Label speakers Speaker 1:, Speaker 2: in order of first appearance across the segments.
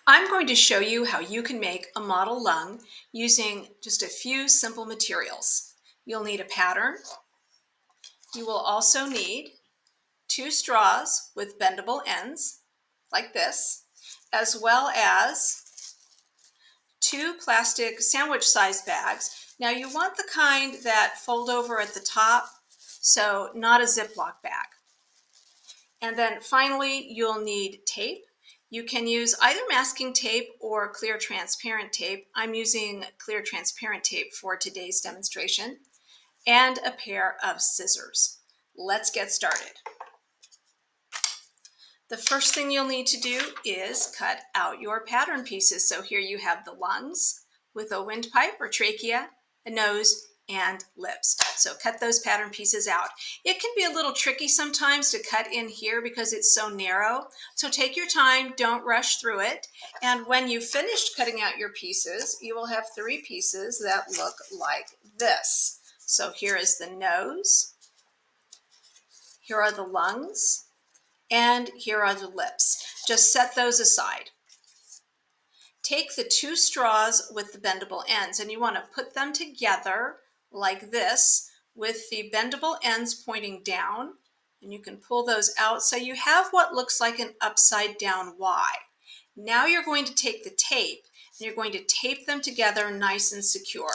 Speaker 1: I'm going to show you how you can make a model lung using just a few simple materials. You'll need a pattern. You will also need 2 straws with bendable ends, like this, as well as 2 plastic sandwich-sized bags. Now you want the kind that fold over at the top, so not a Ziploc bag. And then finally, you'll need tape. You can use either masking tape or clear transparent tape. I'm using clear transparent tape for today's demonstration, and a pair of scissors. Let's get started. The first thing you'll need to do is cut out your pattern pieces. So here you have the lungs with a windpipe or trachea, a nose, and lips. So cut those pattern pieces out. It can be a little tricky sometimes to cut in here because it's so narrow. So take your time, don't rush through it. And when you've finished cutting out your pieces, you will have 3 pieces that look like this. So here is the nose, here are the lungs, and here are the lips. Just set those aside. Take the 2 straws with the bendable ends, and you want to put them together like this with the bendable ends pointing down, and you can pull those out so you have what looks like an upside down Y. Now you're going to take the tape and you're going to tape them together nice and secure.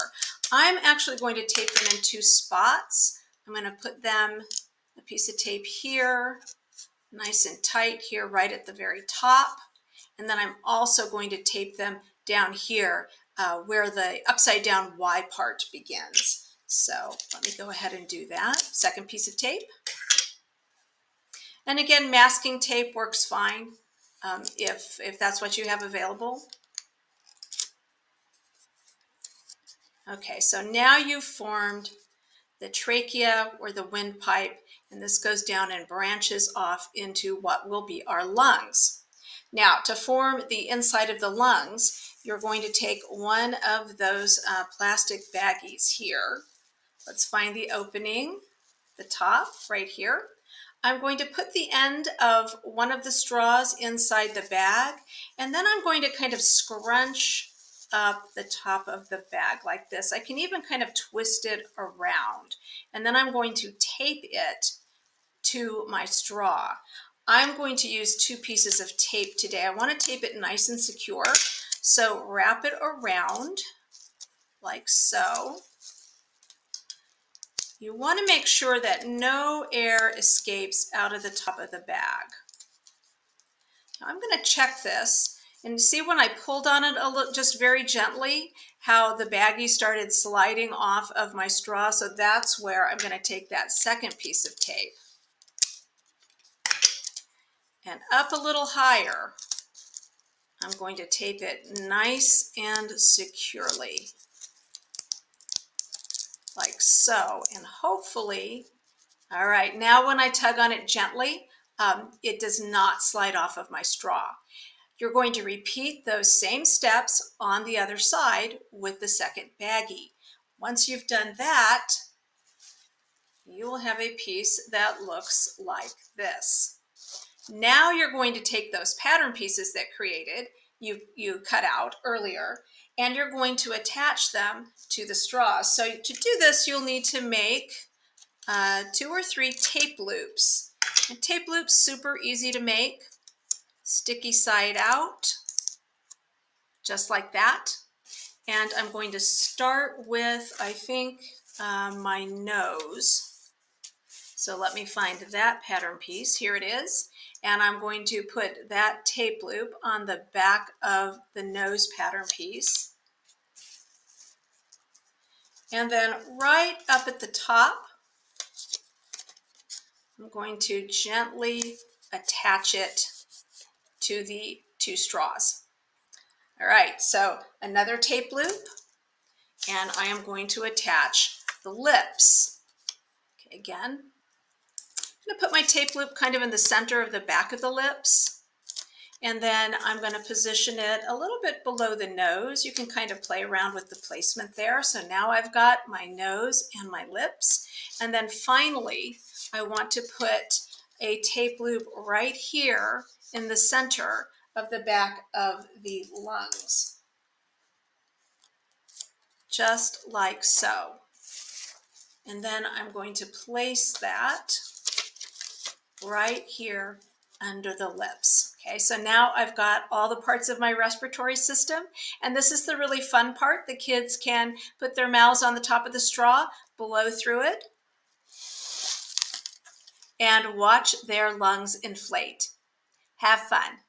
Speaker 1: I'm actually going to tape them in 2 spots. I'm going to put them, a piece of tape here, nice and tight here right at the very top. And then I'm also going to tape them down here where the upside down Y part begins. So let me go ahead and do that. Second piece of tape. And again, masking tape works fine if that's what you have available. Okay, so now you've formed the trachea or the windpipe, and this goes down and branches off into what will be our lungs. Now, to form the inside of the lungs, you're going to take one of those plastic baggies here. Let's find the opening, the top right here. I'm going to put the end of one of the straws inside the bag, and then I'm going to kind of scrunch up the top of the bag like this. I can even kind of twist it around, and then I'm going to tape it to my straw. I'm going to use 2 pieces of tape today. I want to tape it nice and secure. So wrap it around like so. You want to make sure that no air escapes out of the top of the bag. Now I'm going to check this and see when I pulled on it a little, just very gently, how the baggie started sliding off of my straw. So that's where I'm going to take that second piece of tape. And up a little higher, I'm going to tape it nice and securely, like so. And hopefully, all right, now when I tug on it gently, it does not slide off of my straw. You're going to repeat those same steps on the other side with the second baggie. Once you've done that, you will have a piece that looks like this. Now you're going to take those pattern pieces that you cut out earlier, and you're going to attach them to the straws. So to do this, you'll need to make 2 or 3 tape loops. And tape loops, super easy to make. Sticky side out, just like that. And I'm going to start with, I think, my nose. So let me find that pattern piece. Here it is. And I'm going to put that tape loop on the back of the nose pattern piece. And then right up at the top, I'm going to gently attach it to the 2 straws. All right, so another tape loop, and I am going to attach the lips. Okay, again, I'm going to put my tape loop kind of in the center of the back of the lips, and then I'm going to position it a little bit below the nose. You can kind of play around with the placement there. So now I've got my nose and my lips, and then finally I want to put a tape loop right here in the center of the back of the lungs. Just like so. And then I'm going to place that right here under the lips. Okay, so now I've got all the parts of my respiratory system, and this is the really fun part. The kids can put their mouths on the top of the straw, blow through it, and watch their lungs inflate. Have fun.